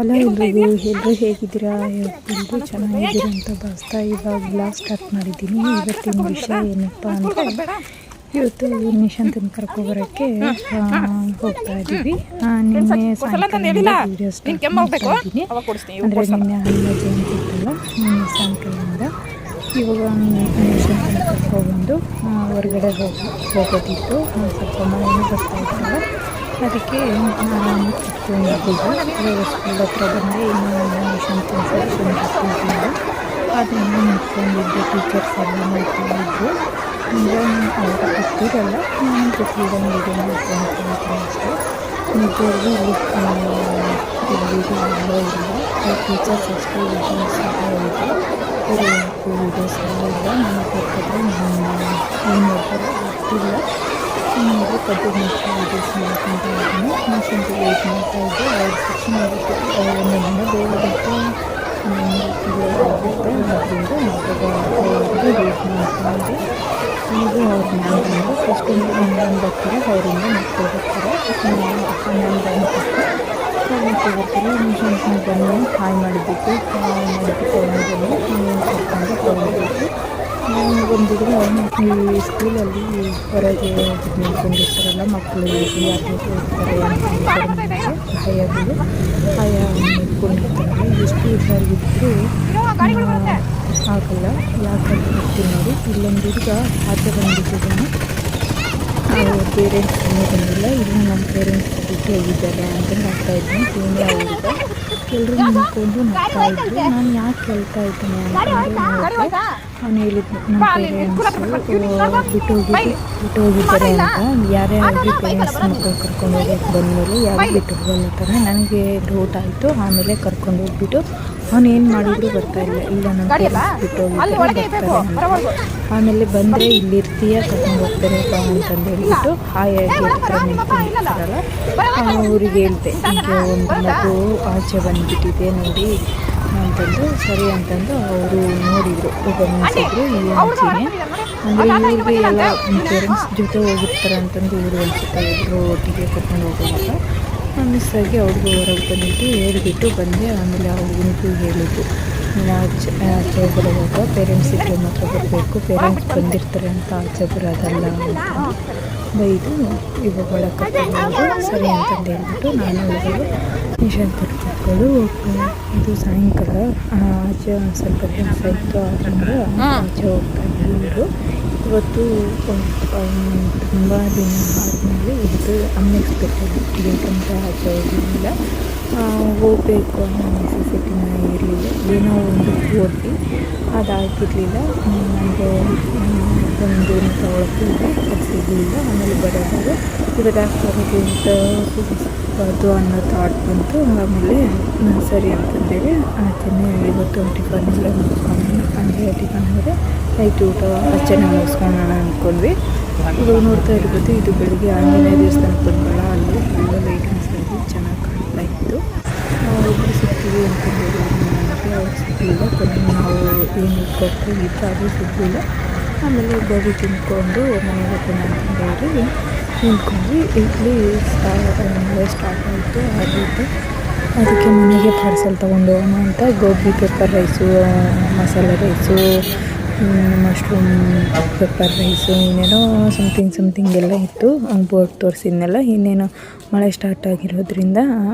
Hello ಎಲ್ರಿಗೂ, ಎಲ್ಲರೂ ಹೇಗಿದ್ದೀರಾ? ಎಲ್ಲರೂ ಚೆನ್ನಾಗಿದ್ದೀರಾ ಅಂತ ಭಾವಿಸ್ತಾ ಇವಾಗ ಬ್ಲಾಗ್ ಸ್ಟಾರ್ಟ್ ಮಾಡಿದ್ದೀನಿ. ಇವತ್ತಿನ ವಿಷಯ ಏನಪ್ಪ ಅಂದರೆ, ಇವತ್ತು ನಿಶಾಂತನ ಕರ್ಕೊಬರೋಕ್ಕೆ ಹೋಗ್ತಾ ಇದ್ದೀವಿ. ನಿನ್ನೆ ಸಾಯಂಕಾಲ ವೀಡಿಯೋ ಸ್ಟಾರ್ಟ್ ಮಾಡ್ತಾ ಇದ್ದೀನಿ. ಅಂದರೆ ನಿನ್ನೆ ಹನುಮ ಜಯಂತಿ ಇತ್ತಲ್ಲ, ನಿನ್ನೆ ಸಾಯಂಕಾಲದಿಂದ ಇವಾಗ ನಿಶಾಂತನ ಕರ್ಕೊಬಂದು ಹೊರಗಡೆ ಹೋಗೋದಿತ್ತು. ಸ್ವಲ್ಪ ಮಳೆನೂ ಬರ್ತಾ ಇತ್ತಲ್ಲ, ಅದಕ್ಕೆ ನಾನು ಕುತ್ಕೊಂಡಿದ್ದಿದ್ದು. ಸ್ಕೂಲ್ ಹತ್ರ ಬಂದೆ, ಇನ್ನು ನಿಶಾಂತನ ಸೆಕ್ಷನ್ ಕುತ್ಕೊಂಡಿದ್ದು. ಅದನ್ನು ನಿಂತ್ಕೊಂಡಿದ್ದು ಟೀಚರ್ಸ್ ಎಲ್ಲ ಮಾಡ್ಕೊಂಡಿದ್ರು. ಅಂದರೆ ಅವ್ರ ಗೊತ್ತಿರಲ್ಲ, ನಾನು ಗೊತ್ತಿದ್ದಂಗೆ ಇದು ಮಾಡ್ಕೊಂಡಿದ್ದೀನಿ ಅಷ್ಟೇ. ನಿಜವಾಗ್ಲೂ ಇಲ್ಲಿ ಎಲ್ಲ ಇಲ್ಲ, ಟೀಚರ್ಸ್ ಅಷ್ಟೇ ವೀಡಿಯೋಸ್ ಎಲ್ಲ ಇದೆ. ಬೇರೆ ಯಾಕೂ ವೀಡಿಯೋಸ್ ಎಲ್ಲ ಇಲ್ಲ. ನನಗೆ ಗೊತ್ತಿದ್ರೆ ನಾನು ಏನು ಮಾಡ್ತಾರೆ ಗೊತ್ತಿಲ್ಲ. ನಿಮಗೆ ಕದ್ದು ಮುಚ್ಚಿ ವೀಡಿಯೋಸ್ ಮಾಡ್ಕೊತಾ ಇದ್ದೀನಿ. ನಿಶಾಂತ ವೇಟ್ ಮಾಡ್ತಾ ಇದ್ದೆ. ಅವ್ರ ಸೆಕ್ಷನ್ ಆಗುತ್ತೆ, ಒಂದೊಂದಿನ ಬೇಗ ಬರುತ್ತೆ, ಆಗುತ್ತೆ. ಅದರಿಂದ ಅವ್ರಿಗೆ ವೇಟ್ ಮಾಡ್ತಾಯಿದ್ದೆ. ನನಗೂ ಅವ್ರು ನಾನು ಬಂದು ಫಸ್ಟ್ ಒಂದು ಬರ್ತಾರೆ, ಅವರಿಂದ ಮಕ್ಕಳು ಬರ್ತಾರೆ. ನಾನು ಬಂದ್ಬಿಟ್ಟು ನಿಶಾಂತನ ಬಂದು ಹಾಯ್ ಮಾಡಿಬಿಟ್ಟು ಕರ್ಕೊಂಡು ಹೋಗಬೇಕು. ಬಂದಿದ್ರೆ ಈ ಸ್ಕೂಲಲ್ಲಿ ಹೊರಗೆ ನಿಂತ್ಕೊಂಡಿರ್ತಾರಲ್ಲ ಮಕ್ಕಳು, ಯಾರು ಹೋಗ್ತಾರೆ ಅಂತ ಭಯಗಳು ಭಯ ನಿಂತ್ಕೊಂಡಿರ್ತಾರಲ್ಲ, ಎಷ್ಟು ಹುಷಾರಿದ್ರು ಆಗಲ್ಲ. ಯಾಕಂತ ಹೇಳ್ತೀನಿ ನೋಡಿ, ಇಲ್ಲೊಂದು ಹುಡುಗ ಆಚೆ ಬಂದಿದ್ದಾನೆ. ಪೇರೆಂಟ್ಸ್ ಇನ್ನೂ ಬಂದಿಲ್ಲ, ಇಲ್ಲಿ ನಮ್ಮ ಪೇರೆಂಟ್ಸ್ ಬಿಟ್ಟು ಹೋಗಿದ್ದಾರೆ ಅಂತ ನಗ್ತಾ ಇದ್ದೀನಿ. ಇವನೇ ಹುಡುಗ ಎಲ್ಲರೂ ನಿಂತ್ಕೊಂಡು ನಗ್ತಾ ಇದ್ರು. ನಾನು ಯಾಕೆ ಕೇಳ್ತಾ ಇದ್ದೀನಿ ಅಂತಂದರೆ, ಅವನು ಹೇಳಿದ್ದು ನಮ್ಮ ಪೇರೆಂಟ್ಸು ಬಿಟ್ಟು ಹೋಗಿದ್ದಾರೆ ಅಂತ. ಯಾರೇ ಆಗಲಿ ಪೇರೆಂಟ್ಸ್ ಮಕ್ಕಳು ಕರ್ಕೊಂಡು ಹೋಗೋಕ್ಕೆ ಬಂದಮೇಲೆ ಯಾರು ಬಿಟ್ಟು ಹೋಗಲ್ಲ ತಾನೆ. ನನಗೆ ಡೌಟ್ ಆಯಿತು. ಆಮೇಲೆ ಕರ್ಕೊಂಡು ಹೋಗ್ಬಿಟ್ಟು ಅವನು ಏನು ಮಾಡಿದ್ರು ಬರ್ತಾಯಿಲ್ಲ. ಇಲ್ಲ ನಮ್ಮ ಪೇರೆಂಟ್ಸ್ ಬಿಟ್ಟು ಹೋಗಿದ್ದಾರೆ ಬರ್ತಾರೆ ಅಂತ. ಆಮೇಲೆ ಬಂದರೆ ಇಲ್ಲಿರ್ತೀಯ ಕರ್ಕೊಂಡು ಹೋಗ್ತಾರೆ ಅಂತಂದು ಹೇಳ್ಬಿಟ್ಟು ಹಾಯಾಗಿ ನಿಂತಿರ್ತಾರಲ್ಲ ಅವ್ರಿಗೆ ಹೇಳ್ತೆ, ಹೀಗೆ ಒಂದು ಮಗು ಆಚೆ ಬಂದುಬಿಟ್ಟಿದೆ ನೋಡಿ ಅಂತಂದು. ಸರಿ ಅಂತಂದು ಅವರು ನೋಡಿದರು, ಗಮನಿಸಿದ್ರು. ಈ ಅಂಚಿನೇ ಅಂದರೆ ಇವ್ರಿಗೆ ಎಲ್ಲ ಪೇರೆಂಟ್ಸ್ ಜೊತೆ ಹೋಗಿರ್ತಾರೆ ಅಂತಂದು ಇವರು ಅನಿಸುತ್ತೆ. ಇಬ್ಬರು ಒಟ್ಟಿಗೆ ಕರ್ಕೊಂಡು ಹೋಗೋವಾಗ ಮಿಸ್ ಆಗಿ ಅವ್ರಿಗೂ ಹೊರಗೆ ಬಂದಿದ್ದು ಹೇಳಿಬಿಟ್ಟು ಬಂದೆ. ಆಮೇಲೆ ಅವ್ರಿಗೂ ಹೇಳಿದ್ದು, ಆಚೆ ಬರುವಾಗ ಪೇರೆಂಟ್ಸ್ ಇದ್ದರೆ ಮಾತ್ರ ಬರಬೇಕು, ಪೇರೆಂಟ್ಸ್ ಬಂದಿರ್ತಾರೆ ಅಂತ ಆಚೆ ಬರೋದಲ್ಲ ಅಂತ ಬೈದು ಇವಾಗ ಒಳಗೆ ಕರ್ಕೊಂಡು ಸರಿ ಅಂತಂದು ಹೇಳ್ಬಿಟ್ಟು ನಾನು ಇವಾಗ ನಿಶಾಂತ ಕರ್ಕೊಂಡು ಇದು ಸಾಯಂಕಾಲ ಆಚೆ ಒಂದು ಸ್ವಲ್ಪ ಕೆಲಸ ಇತ್ತು, ಆದ್ದರಿಂದ ಆಚೆ ಹೋಗ್ತಾ ಇದ್ರು. ಇವತ್ತು ತುಂಬ ದಿನ ಆದಮೇಲೆ ಇದು ಅನ್ಎಕ್ಸ್ಪೆಕ್ಟೆಡ್ ಬೇಕಂತ ಆಚೆ ಹೋಗಲಿಲ್ಲ, ಹೋಗಬೇಕು ಅನ್ನೋ ನೆಸೆಸಿಟಿನ ಇರಲಿಲ್ಲ. ಏನೋ ಒಂದು ಓದಿ ಅದಾಗಿರಲಿಲ್ಲ. ನನಗೆ ಒಂದು ತಗೊಳಕ್ಕೆ ಅದು ಸಿಗಲಿಲ್ಲ. ಆಮೇಲೆ ಬರೋದಾಗ ಇವತ್ತು ಹೋಗಬಾರ್ದು ಅನ್ನೋ ಥಾಟ್ ಬಂತು. ಆಮೇಲೆ ಸರಿ ಅಂತಂದೇಳಿ ಆಚೆನೇ ಇವತ್ತು ಟಿಫನ್ನೆಲ್ಲ ಮುಗಿಸ್ಕೊಂಡು ಅಂದರೆ ಟಿಫನ್ ಅಂದರೆ ನೈಟ್ ಊಟ ಆಚೆನೇ ಮುಗಿಸ್ಕೊಳ್ಳೋಣ ಅಂದ್ಕೊಂಡ್ವಿ. ಇವಾಗ ನೋಡ್ತಾ ಇರ್ಬೋದು, ಇದು ಬೆಳಿಗ್ಗೆ ಆಂಜನೇಯ ದೇವಸ್ಥಾನಕ್ಕೆ ಬಂದಲ್ಲ, ಅಲ್ಲಿ ಎಲ್ಲ ಲೈಟಿಂಗ್ಸ್ ಆಗಿ ಚೆನ್ನಾಗಿ ಕಾಣ್ತಾ ಇತ್ತು. ಒಬ್ಬರು ಸಿಗ್ತೀವಿ ಅಂತಂದೇಳಿ ಅವ್ರು ಸಿಗಲಿಲ್ಲ. ಕೊನೆ ನಾವು ಏನು ಇಟ್ಕೊಳ್ತಿದ್ದು ಅದು ಸಿಗಲಿಲ್ಲ. ಆಮೇಲೆ ಗೋಬಿ ತಿಂದ್ಕೊಂಡು ಮನೆಗೆ ಹೋಗೋಣ ಅಂತಂದೇಳಿ ನಿಂತ್ಕೊಂಡ್ವಿ. ಇಡ್ಲಿ ಮಳೆ ಸ್ಟಾರ್ಟ್ ಆಯಿತು. ಅದಕ್ಕೆ ಮನೆಗೆ ಪಾರ್ಸೆಲ್ ತೊಗೊಂಡು ಹೋಗೋಣ ಅಂತ ಗೋಬಿ ಪೆಪ್ಪರ್ ರೈಸು, ಮಸಾಲೆ ರೈಸು, ಮಶ್ರೂಮ್ ಪೆಪ್ಪರ್ ರೈಸು, ಇನ್ನೇನೋ ಸಮಥಿಂಗ್ ಎಲ್ಲ ಇತ್ತು. ಬೋರ್ಡ್ ತೋರಿಸಿದ್ನೆಲ್ಲ. ಇನ್ನೇನೋ ಮಳೆ ಸ್ಟಾರ್ಟ್ ಆಗಿರೋದ್ರಿಂದ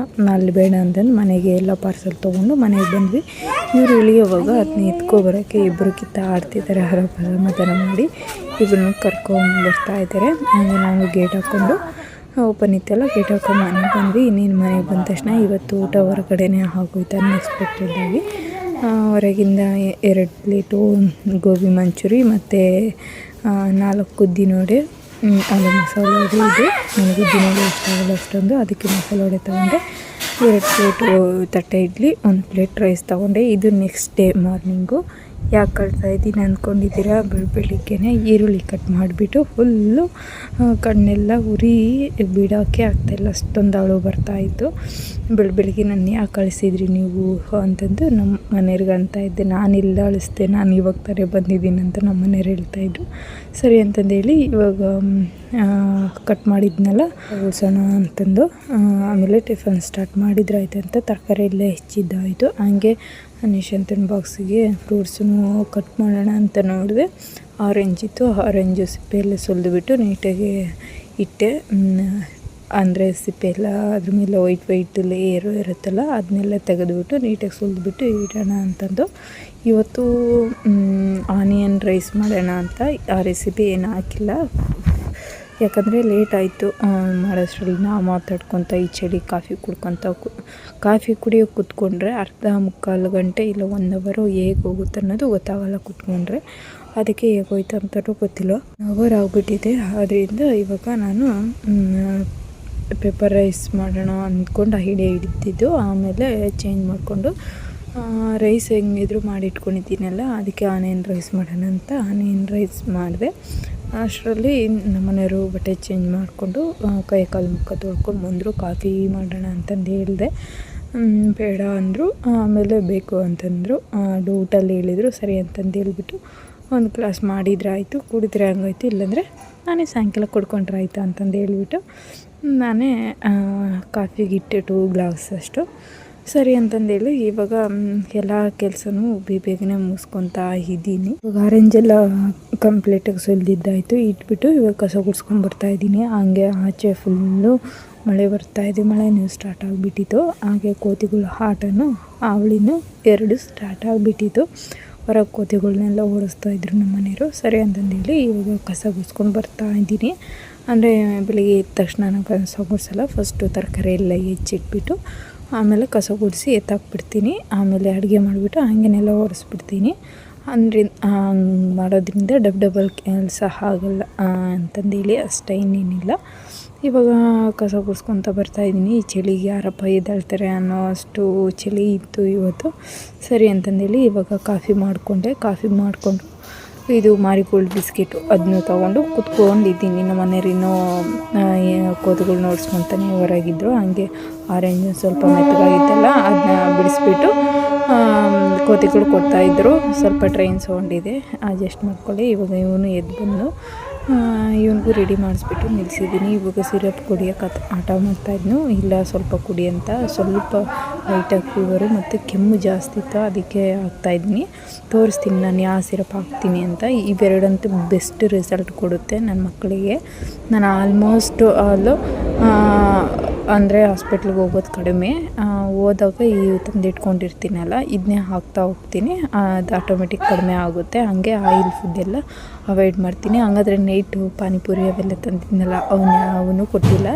ಅಲ್ಲಿ ಬೇಡ ಅಂತಂದು ಮನೆಗೆ ಎಲ್ಲ ಪಾರ್ಸೆಲ್ ತೊಗೊಂಡು ಮನೆಗೆ ಬಂದ್ವಿ. ಇವರು ಇಳಿಯೋವಾಗ ಅದನ್ನ ಎತ್ಕೊಬರೋಕ್ಕೆ ಇಬ್ಬರು ಆಡ್ತಿದ್ದಾರೆ, ಮತನ ಮಾಡಿ ಇಬ್ಬರನ್ನ ಕರ್ಕೊಂಡು ಬರ್ತಾ ಇದ್ದಾರೆ. ಹಾಗೆ ನಾವು ಗೇಟ್ ಹಾಕ್ಕೊಂಡು ಓಪನ್ ಇತ್ತಲ್ಲ, ಗೇಟ್ ಹಾಕೊಂಡು ಮನೆಗೆ ಬಂದ್ವಿ. ಇನ್ನೇನು ಮನೆಗೆ ಬಂದ ತಕ್ಷಣ ಇವತ್ತು ಊಟ ಹೊರಗಡೆನೇ ಆಗೋಯ್ತು ಅನ್ಎಕ್ಸ್ಪೆಕ್ಟೆಡಾಗಿ. ಹೊರಗಿಂದ 2 ಪ್ಲೇಟು ಗೋಬಿ ಮಂಚೂರಿ ಮತ್ತು 4 ಉದ್ದಿನ ವಡೆ, ಅದು ಮಸಾಲೆ ವಡೆ. ಇದು ನನಗೆ ಉದ್ದಿನ ವಡೆ ಇಷ್ಟ ಆಗಲ್ಲ ಅಷ್ಟೊಂದು, ಅದಕ್ಕೆ ಮಸಾಲೆ ವಡೆ ತೊಗೊಂಡೆ. 2 ಪ್ಲೇಟು ತಟ್ಟೆ ಇಡ್ಲಿ, 1 ಪ್ಲೇಟ್ ರೈಸ್ ತೊಗೊಂಡೆ. ಇದು ನೆಕ್ಸ್ಟ್ ಡೇ ಮಾರ್ನಿಂಗು. ಯಾಕೆ ಕಳ್ತಾ ಇದ್ದೀನಿ ಅಂದ್ಕೊಂಡಿದ್ದೀರಾ? ಬೆಳಿಗ್ಗೆನೆ ಈರುಳ್ಳಿ ಕಟ್ ಮಾಡಿಬಿಟ್ಟು ಫುಲ್ಲು ಕಣ್ಣೆಲ್ಲ ಉರಿ ಬಿಡೋಕ್ಕೆ ಆಗ್ತಾಯಿಲ್ಲ, ಅಷ್ಟೊಂದು ಅಳು ಬರ್ತಾಯಿತ್ತು. ಬೆಳಿಗ್ಗೆ ನಾನು ಯಾಕೆ ಕಳಿಸಿದ್ರಿ ನೀವು ಅಂತಂದು ನಮ್ಮ ಮನೆಯವ್ರಿಗೆ ಅಂತ ಇದ್ದೆ. ನಾನಿಲ್ಲ ಅಳಿಸ್ದೆ, ನಾನು ಇವಾಗ ತಾನೇ ಬಂದಿದ್ದೀನಿ ಅಂತ ನಮ್ಮ ಮನೆಯವ್ರು ಹೇಳ್ತಾಯಿದ್ರು. ಸರಿ ಅಂತಂದೇಳಿ ಇವಾಗ ಕಟ್ ಮಾಡಿದ್ನಲ್ಲ ಉಳ್ಸೋಣ ಅಂತಂದು ಆಮೇಲೆ ಟಿಫನ್ ಸ್ಟಾರ್ಟ್ ಮಾಡಿದ್ರಾಯ್ತು ಅಂತ ತರಕಾರಿ ಎಲ್ಲ ಹೆಚ್ಚಿದ್ದಾಯಿತು. ಹಾಗೆ ನಿಶಾಂತನ ಬಾಕ್ಸಿಗೆ ಫ್ರೂಟ್ಸನ್ನು ಕಟ್ ಮಾಡೋಣ ಅಂತ ನೋಡಿದೆ. ಆರೆಂಜ್ ಇತ್ತು, ಆರೆಂಜು ಸಿಪ್ಪೆ ಎಲ್ಲ ಸುಲಿದುಬಿಟ್ಟು ನೀಟಾಗಿ ಇಟ್ಟೆ. ಅಂದರೆ ಸಿಪ್ಪೆ ಎಲ್ಲ ಅದ್ರ ಮೇಲೆ ವೈಟ್ ಲೇಯರು ಇರುತ್ತಲ್ಲ ಅದನ್ನೆಲ್ಲ ತೆಗೆದುಬಿಟ್ಟು ನೀಟಾಗಿ ಸುಲಿದ್ಬಿಟ್ಟು ಇಡೋಣ ಅಂತಂದು ಇವತ್ತು ಆನಿಯನ್ ರೈಸ್ ಮಾಡೋಣ ಅಂತ. ಆ ರೆಸಿಪಿ ಏನು ಹಾಕಿಲ್ಲ, ಯಾಕಂದರೆ ಲೇಟ್ ಆಯಿತು ಮಾಡೋಷ್ಟರಲ್ಲಿ. ನಾವು ಮಾತಾಡ್ಕೊತ ಈ ಚಳಿ ಕಾಫಿ ಕುಡಿಯೋಕೆ ಕೂತ್ಕೊಂಡ್ರೆ ಅರ್ಧ ಮುಕ್ಕಾಲು ಗಂಟೆ ಇಲ್ಲ 1 ಅವರ್ ಹೇಗೆ ಹೋಗುತ್ತೆ ಅನ್ನೋದು ಗೊತ್ತಾಗಲ್ಲ ಕೂತ್ಕೊಂಡ್ರೆ. ಅದಕ್ಕೆ ಹೇಗೋಯ್ತು ಅಂತಲೂ ಗೊತ್ತಿಲ್ಲ. 1 ಅವರ್ ಆಗಿಬಿಟ್ಟಿದೆ. ಆದ್ದರಿಂದ ಇವಾಗ ನಾನು ಪೆಪ್ಪರ್ ರೈಸ್ ಮಾಡೋಣ ಅಂದ್ಕೊಂಡು ಐಡಿಯಾ ಹಿಡಿದಿದ್ದು. ಆಮೇಲೆ ಚೇಂಜ್ ಮಾಡಿಕೊಂಡು ರೈಸ್ ಹೆಂಗಿದ್ರು ಮಾಡಿಟ್ಕೊಂಡಿದ್ದೀನಲ್ಲ, ಅದಕ್ಕೆ ಆನಿಯನ್ ರೈಸ್ ಮಾಡೋಣ ಅಂತ ಆನಿಯನ್ ರೈಸ್ ಮಾಡಿದೆ. ಅಷ್ಟರಲ್ಲಿ ನಮ್ಮನೆಯವರು ಬಟ್ಟೆ ಚೇಂಜ್ ಮಾಡಿಕೊಂಡು ಕೈ ಕಾಲು ಮುಖ ತೊಳ್ಕೊಂಡು ಬಂದರು. ಕಾಫಿ ಮಾಡೋಣ ಅಂತಂದು ಹೇಳಿದೆ, ಬೇಡ ಅಂದರು. ಆಮೇಲೆ ಬೇಕು ಅಂತಂದರು. ಡೌಟಲ್ಲಿ ಹೇಳಿದರು. ಸರಿ ಅಂತಂದು ಹೇಳ್ಬಿಟ್ಟು 1 ಗ್ಲಾಸ್ ಮಾಡಿದರೆ ಆಯಿತು, ಕುಡಿದ್ರೆ ಹಂಗಾಯ್ತು, ಇಲ್ಲಾಂದರೆ ನಾನೇ ಸಾಯಂಕಾಲ ಕುಡ್ಕೊಂಡ್ರೆ ಆಯಿತು ಅಂತಂದು ಹೇಳ್ಬಿಟ್ಟು ನಾನೇ ಕಾಫಿಗೆ ಇಟ್ಟೆ 2 ಗ್ಲಾಸ್ ಅಷ್ಟು. ಸರಿ ಅಂತಂದೇಳಿ ಇವಾಗ ಎಲ್ಲ ಕೆಲಸನೂ ಬೇಗನೆ ಮುಗಿಸ್ಕೊತಾ ಇದ್ದೀನಿ. ಇವಾಗ ಆರೆಂಜೆಲ್ಲ ಕಂಪ್ಲೀಟಾಗಿ ಸುಲಿದಿದ್ದಾಯಿತು, ಇಟ್ಬಿಟ್ಟು ಇವಾಗ ಕಸ ಗುಡಿಸ್ಕೊಂಡ್ಬರ್ತಾಯಿದ್ದೀನಿ. ಹಾಗೆ ಆಚೆ ಫುಲ್ಲು ಮಳೆ ಬರ್ತಾಯಿದೆ, ಮಳೆ ಸ್ಟಾರ್ಟ್ ಆಗಿಬಿಟ್ಟಿತ್ತು. ಹಾಗೆ ಕೋತಿಗಳು ಆಟನೂ ಅವಳಿನೂ 2 ಸ್ಟಾರ್ಟ್ ಆಗಿಬಿಟ್ಟಿತ್ತು. ಹೊರಗೆ ಕೋತಿಗಳನ್ನೆಲ್ಲ ಓಡಿಸ್ತಾಯಿದ್ರು ನಮ್ಮ ಮನೆಯವರು. ಸರಿ ಅಂತಂದೇಳಿ ಇವಾಗ ಕಸ ಗುಡಿಸ್ಕೊಂಡು ಬರ್ತಾಯಿದ್ದೀನಿ. ಅಂದರೆ ಬೆಳಿಗ್ಗೆ ಎದ್ದ ತಕ್ಷಣ ನಾನು ಕಸ ಗುಡಿಸಲ್ಲ, ಫಸ್ಟು ತರಕಾರಿ ಎಲ್ಲ ಹೆಚ್ಚಿಟ್ಬಿಟ್ಟು ಆಮೇಲೆ ಕಸ ಗುಡಿಸಿ ಎತ್ತಾಕ್ಬಿಡ್ತೀನಿ. ಆಮೇಲೆ ಅಡುಗೆ ಮಾಡಿಬಿಟ್ಟು ಹಾಗೇನೆಲ್ಲ ಓಡಿಸ್ಬಿಡ್ತೀನಿ. ಅಂದರೆ ಮಾಡೋದ್ರಿಂದ ಡಬಲ್ ಕೆಲಸ ಆಗಲ್ಲ ಅಂತಂದೇಳಿ ಅಷ್ಟೇ, ಇನ್ನೇನಿಲ್ಲ. ಇವಾಗ ಕಸ ಗುಡಿಸ್ಕೊತ ಬರ್ತಾಯಿದ್ದೀನಿ. ಈ ಚಳಿಗೆ ಯಾರಪ್ಪ ಎದ್ದೇಳ್ತಾರೆ ಅನ್ನೋ ಅಷ್ಟು ಚಳಿ ಇತ್ತು ಇವತ್ತು. ಸರಿ ಅಂತಂದೇಳಿ ಇವಾಗ ಕಾಫಿ ಮಾಡಿಕೊಂಡು ಇದು ಮಾರಿಗೋಲ್ಡ್ ಬಿಸ್ಕೆಟು ಅದನ್ನು ತೊಗೊಂಡು ಕುತ್ಕೊಂಡಿದ್ದೀನಿ. ನಮ್ಮ ಮನೆಯವ್ರಿನ್ನೂ ಕೋತುಗಳು ನೋಡ್ಸ್ಕೊತಾನೆ ಹೊರಗಿದ್ರು. ಹಾಗೆ ಆರೆಂಜ್ ಸ್ವಲ್ಪ ಮೆತ್ತಗಾಗಿತ್ತಲ್ಲ ಅದನ್ನ ಬಿಡಿಸ್ಬಿಟ್ಟು ಕೋತಿಗಳು ಕೊಡ್ತಾಯಿದ್ರು. ಸ್ವಲ್ಪ ಟ್ರೈನ್ ಸೌಂಡ್ ಇದೆ, ಅಡ್ಜಸ್ಟ್ ಮಾಡ್ಕೊಳ್ಳಿ. ಇವಾಗ ಇವನು ಎದ್ದು ಬಂದು ಇವನಿಗೂ ರೆಡಿ ಮಾಡಿಸ್ಬಿಟ್ಟು ನಿಲ್ಲಿಸಿದ್ದೀನಿ. ಇವಾಗ ಸಿರಪ್ ಕುಡಿಯೋಕೆ ಆಟ ಮಾಡ್ತಾಯಿದ್ನು. ಇಲ್ಲ ಸ್ವಲ್ಪ ಕುಡಿ ಅಂತ. ಸ್ವಲ್ಪ ಲೈಟಾಗಿ ಫೀವರು ಮತ್ತು ಕೆಮ್ಮು ಜಾಸ್ತಿ ಇತ್ತು, ಅದಕ್ಕೆ ಹಾಕ್ತಾಯಿದ್ದೀನಿ. ತೋರಿಸ್ತೀನಿ ನಾನು ಯಾವ ಸಿರಪ್ ಹಾಕ್ತೀನಿ ಅಂತ. ಇವೆರಡಂತೂ ಬೆಸ್ಟ್ ರಿಸಲ್ಟ್ ಕೊಡುತ್ತೆ ನನ್ನ ಮಕ್ಕಳಿಗೆ. ನಾನು ಆಲ್ಮೋಸ್ಟ್ ಅಂದರೆ ಹಾಸ್ಪಿಟ್ಲಿಗೆ ಹೋಗೋದು ಕಡಿಮೆ, ಹೋದಾಗ ಈ ತಂದಿಟ್ಕೊಂಡಿರ್ತೀನಲ್ಲ ಇದನ್ನೇ ಹಾಕ್ತಾ ಹೋಗ್ತೀನಿ. ಅದು ಆಟೋಮೆಟಿಕ್ ಕಡಿಮೆ ಆಗುತ್ತೆ. ಹಾಗೆ ಆಯಿಲ್ ಫುಡ್ಡೆಲ್ಲ ಅವಾಯ್ಡ್ ಮಾಡ್ತೀನಿ. ಹಂಗಾದ್ರೆ ನೈಟು ಪಾನಿಪುರಿ ಅವೆಲ್ಲ ತಂದಿದ್ನಲ್ಲ ಅವನು ಕೊಟ್ಟಿಲ್ಲ.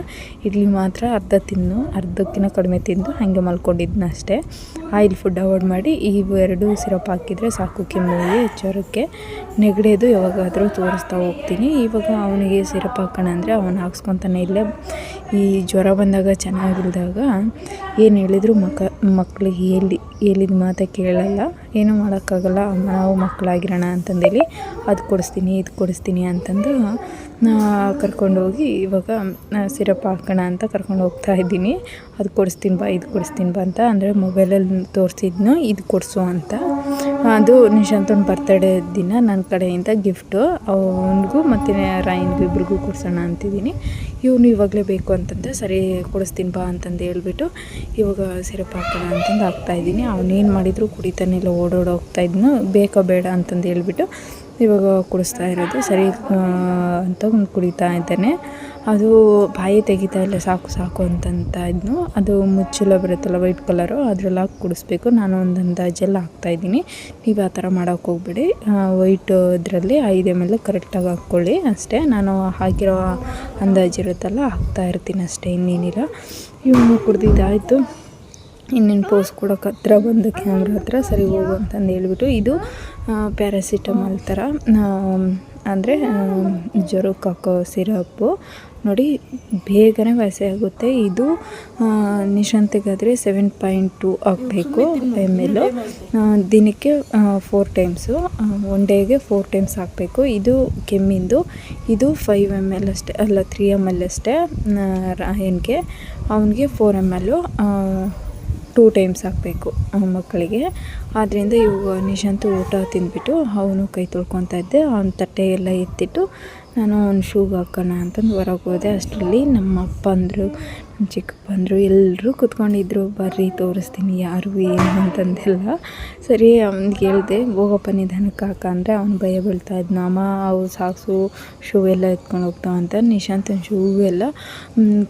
ಇಡ್ಲಿ ಮಾತ್ರ ಅರ್ಧಕ್ಕಿಂತ ಕಡಿಮೆ ತಿಂದು ಹಾಗೆ ಮಲ್ಕೊಂಡಿದ್ನ ಅಷ್ಟೇ. ಆಯಿಲ್ ಫುಡ್ ಅವಾಯ್ಡ್ ಮಾಡಿ ಇವೆರಡು ಸಿರಪ್ ಹಾಕಿದರೆ ಸಾಕು ಕೆಮ್ಮಿಗೆ, ಜ್ವರಕ್ಕೆ. ನೆಗಡಿದು ಯಾವಾಗಾದರೂ ತೋರಿಸ್ತಾ ಹೋಗ್ತೀನಿ. ಇವಾಗ ಅವನಿಗೆ ಸಿರಪ್ ಹಾಕೋಣ ಅಂದರೆ ಅವನು ಹಾಕ್ಸ್ಕೊತಾನೆ ಇಲ್ಲ. ಈ ಜ್ವರ ಬಂದಾಗ ಚೆನ್ನಾಗಿಲ್ದಾಗ ಏನು ಹೇಳಿದ್ರು ಮಕ್ಕಳಿಗೆ ಹೇಳಿದ ಮಾತೆ ಕೇಳಲ್ಲ. ಏನೂ ಮಾಡೋಕ್ಕಾಗಲ್ಲ, ನಾವು ಮಕ್ಕಳಾಗಿರೋಣ ಅಂತಂದೇಳಿ ಅದು ಕೊಡಿಸ್ತೀನಿ ಅಂತಂದು ಕರ್ಕೊಂಡೋಗಿ ಇವಾಗ ಸಿರಪ್ ಹಾಕೋಣ ಅಂತ ಕರ್ಕೊಂಡು ಹೋಗ್ತಾ ಇದ್ದೀನಿ. ಅದು ಕೊಡಿಸ್ತೀನಿ ಬಾ ಅಂತ ಅಂದರೆ ಮೊಬೈಲಲ್ಲಿ ತೋರಿಸಿದ್ನು ಇದು ಕೊಡಿಸು ಅಂತ. ಅದು ನಿಶಾಂತನ ಬರ್ತಡೇ ದಿನ ನನ್ನ ಕಡೆಯಿಂದ ಗಿಫ್ಟು ಅವನಿಗೂ ಮತ್ತು ರಾಯನ್ಗೂ ಇಬ್ರಿಗೂ ಕೊಡ್ಸೋಣ ಅಂತಿದ್ದೀನಿ. ಇವನು ಇವಾಗಲೇ ಬೇಕು ಅಂತಂದರೆ ಸರಿ ಕೊಡಿಸ್ತೀನಿ ಬಾ ಅಂತಂದು ಹೇಳ್ಬಿಟ್ಟು ಇವಾಗ ಸಿರಪ್ ಹಾಕೋಣ ಅಂತಂದು ಹಾಕ್ತಾಯಿದ್ದೀನಿ. ಅವನೇನು ಮಾಡಿದ್ರು ಕುಡಿತಾನೆಲ್ಲ ಹೋಗ್ತಾಯಿದ್ನು. ಬೇಕಾ ಬೇಡ ಅಂತಂದು ಹೇಳ್ಬಿಟ್ಟು ಇವಾಗ ಕುಡಿಸ್ತಾ ಇರೋದು. ಸರಿ ಅಂತ ಕುಡಿತಾ ಇದ್ದಾನೆ. ಅದು ಬಾಯಿ ತೆಗಿತಾ ಇಲ್ಲ, ಸಾಕು ಅಂತ ಇದ್ನು. ಅದು ಮುಚ್ಚಳ ಬರುತ್ತಲ್ಲ ವೈಟ್ ಕಲರು, ಅದರಲ್ಲಿ ಹಾಕಿ ಕುಡಿಸ್ಬೇಕು. ನಾನು ಒಂದು ಅಂದಾಜೆಲ್ಲ ಹಾಕ್ತಾಯಿದ್ದೀನಿ. ನೀವು ಆ ಥರ ಮಾಡೋಕ್ಕೆ ಹೋಗ್ಬೇಡಿ. ವೈಟ್ ಇದರಲ್ಲಿ 5 ml ಕರೆಕ್ಟಾಗಿ ಹಾಕ್ಕೊಳ್ಳಿ ಅಷ್ಟೇ. ನಾನು ಹಾಕಿರೋ ಅಂದಾಜಿರುತ್ತಲ್ಲ ಹಾಕ್ತಾ ಇರ್ತೀನಿ ಅಷ್ಟೇ, ಇನ್ನೇನಿಲ್ಲ. ಇವನು ಕುಡ್ದಿದ್ದಾಯಿತು. ಇನ್ನೇನು ಪೋಸ್ ಕೊಡೋಕೆ ಹತ್ರ ಬಂದು ಕ್ಯಾಮ್ರಾ ಹತ್ರ ಸರಿ ಹೋಗು ಅಂತಂದು ಹೇಳ್ಬಿಟ್ಟು ಇದು ಪ್ಯಾರಾಸಿಟಮಾಲ್ ಥರ ಅಂದರೆ ಜ್ವರಕ್ಕೆ ಹಾಕೋ ಸಿರಪ್ಪು. ನೋಡಿ ಬೇಗನೆ ವಾಸಿ ಆಗುತ್ತೆ. ಇದು ನಿಶಾಂತಿಗಾದರೆ 7.2 ಹಾಕಬೇಕು ml. ದಿನಕ್ಕೆ 4 ಟೈಮ್ಸು, 1 ಡೇಗೆ 4 ಟೈಮ್ಸ್ ಹಾಕಬೇಕು. ಇದು ಕೆಮ್ಮಿಂದು. ಇದು 5 ml ಅಷ್ಟೇ, ಅಲ್ಲ 3 ml ಅಷ್ಟೇ. ರಾಯನ್ಗೆ ಅವನಿಗೆ 4 ml 2 ಟೈಮ್ಸ್ ಹಾಕಬೇಕು ಮಕ್ಕಳಿಗೆ. ಆದ್ದರಿಂದ ಇವಾಗ ನಿಶಾಂತ್ ಊಟ ತಿಂದ್ಬಿಟ್ಟು ಅವನು ಕೈ ತೊಳ್ಕೊತಾ ಇದ್ದೆ. ಅವನ ತಟ್ಟೆ ಎಲ್ಲ ಎತ್ತಿಟ್ಟು ನಾನು ಅವ್ನು ಶೂಗೆ ಹಾಕೋಣ ಅಂತಂದು ಹೊರಗೆ ಹೋದೆ. ಅಷ್ಟರಲ್ಲಿ ನಮ್ಮ ಅಪ್ಪ ಅಂದರು, ನಮ್ಮ ಚಿಕ್ಕಪ್ಪ ಅಂದರು, ಎಲ್ಲರೂ ಕೂತ್ಕೊಂಡಿದ್ರು. ಬರ್ರಿ ತೋರಿಸ್ತೀನಿ ಯಾರು ಏನು ಅಂತಂದೆಲ್ಲ. ಸರಿ ಅವ್ನಿಗೆ ಹೇಳಿದೆ, ಹೋಗಪ್ಪ ನಿಧಾನಕ್ಕೆ ಹಾಕ ಅಂದರೆ ಅವ್ನು ಭಯ ಬೀಳ್ತಾ ಇದ್ನ. ಅಮ್ಮ ಅವು ಸಾಕ್ಸು ಶೂ ಎಲ್ಲ ಎತ್ಕೊಂಡು ಹೋಗ್ತಾವ ಅಂತ. ನಿಶಾಂತನ ಶೂ ಎಲ್ಲ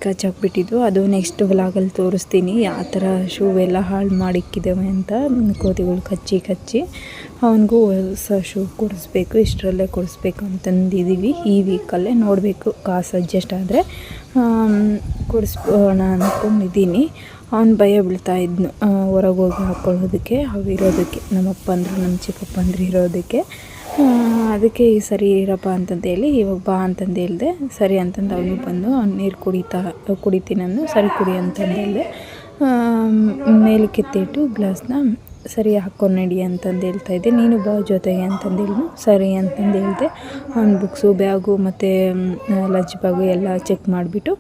ಕಚ್ಚಾಕ್ಬಿಟ್ಟಿದ್ವು. ಅದು ನೆಕ್ಸ್ಟ್ ವ್ಲಾಗಲ್ಲಿ ತೋರಿಸ್ತೀನಿ ಯಾವ ಥರ ಶೂ ಎಲ್ಲ ಹಾಳು ಮಾಡಿಕ್ಕಿದ್ದೇವೆ ಅಂತ. ಕೋತಿಗಳು ಕಚ್ಚಿ ಅವನಿಗೂ ಹೊಸ ಶೂ ಕೊಡಿಸ್ಬೇಕು, ಇಷ್ಟರಲ್ಲೇ ಕೊಡಿಸ್ಬೇಕು ಅಂತಂದಿದ್ದೀವಿ. ಈ ವೀಕಲ್ಲೇ ನೋಡಬೇಕು, ಕಾಸು ಅಡ್ಜಸ್ಟ್ ಆದರೆ ಕೊಡಿಸ್ಬೋಣ ಅಂದ್ಕೊಂಡಿದ್ದೀನಿ. ಅವ್ನು ಭಯ ಬೀಳ್ತಾ ಇದ್ನು ಹೊರಗೆ ಹೋಗಿ ಹಾಕ್ಕೊಳ್ಳೋದಕ್ಕೆ, ಅವಿರೋದಕ್ಕೆ ನಮ್ಮಪ್ಪ ಅಂದರು ನಮ್ಮ ಚಿಕ್ಕಪ್ಪ ಅಂದರು ಇರೋದಕ್ಕೆ. ಅದಕ್ಕೆ ಈ ಸರಿ ಇರಪ್ಪ ಅಂತಂದೇಳಿ ಇವಾಗ ಬಾ ಅಂತಂದು ಹೇಳಿದೆ. ಸರಿ ಅಂತಂದು ಅವನು ಬಂದು ಅವ್ನು ನೀರು ಕುಡಿತೀನಿ ಅಂದು. ಸರಿ ಕುಡಿ ಅಂತಂದು ಹೇಳಿದೆ. ಮೇಲಕ್ಕೆ ಎತ್ತಿಟ್ಟು ಗ್ಲಾಸ್ನ ಸರಿ ಹಾಕ್ಕೊಂಡು ನಡಿ ಅಂತಂದು ಹೇಳ್ತಾಯಿದ್ದೆ. ನೀನು ಬಾ ಜೊತೆಗೆ ಅಂತಂದೇಳಿ ಸರಿ ಅಂತಂದು ಹೇಳಿದೆ. ಅವ್ನ ಬುಕ್ಸು ಬ್ಯಾಗು ಮತ್ತು ಲಂಚ್ ಬ್ಯಾಗು ಎಲ್ಲ ಚೆಕ್ ಮಾಡಿಬಿಟ್ಟು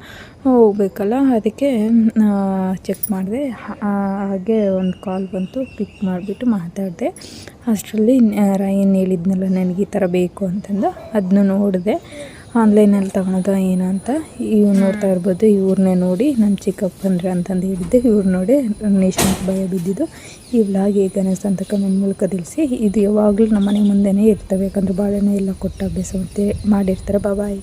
ಹೋಗ್ಬೇಕಲ್ಲ, ಅದಕ್ಕೆ ಚೆಕ್ ಮಾಡಿದೆ. ಹಾಗೆ ಒಂದು ಕಾಲ್ ಬಂತು, ಪಿಕ್ ಮಾಡಿಬಿಟ್ಟು ಮಾತಾಡಿದೆ. ಅಷ್ಟರಲ್ಲಿ ರಾಯನ್ ಹೇಳಿದ್ನಲ್ಲ ನನಗೆ ಈ ಥರ ಬೇಕು ಅಂತಂದು, ಅದನ್ನು ನೋಡಿದೆ. ಆನ್ಲೈನಲ್ಲಿ ತಗೊಳೋದ ಏನೋ ಅಂತ. ಇವು ನೋಡ್ತಾ ಇರ್ಬೋದು, ಇವ್ರನ್ನೇ ನೋಡಿ ನಮ್ಮ ಚಿಕ್ಕಪ್ಪಂದ್ರೆ ಅಂತಂದು ಹೇಳಿದ್ದೆ. ಇವ್ರು ನೋಡಿ ನಿಶಾಂತ್ ಭಯ ಬಿದ್ದಿದ್ದು. ಈ ವ್ಲಾಗ್ ಹೇಗೆ ಅನ್ನಿಸ್ತು ಅಂತ ಕಮೆಂಟ್ ಮೂಲಕ ತಿಳಿಸಿ. ಇದು ಯಾವಾಗಲೂ ನಮ್ಮ ಮನೆ ಮುಂದೆನೇ ಇರ್ತವೆ, ಯಾಕಂದರೆ ಬಾಳೆಹಣ್ಣು ಎಲ್ಲ ಕೊಟ್ಟು ಅಭ್ಯಾಸ ಮಾಡಿರ್ತಾರೆ. ಬಾಯ್.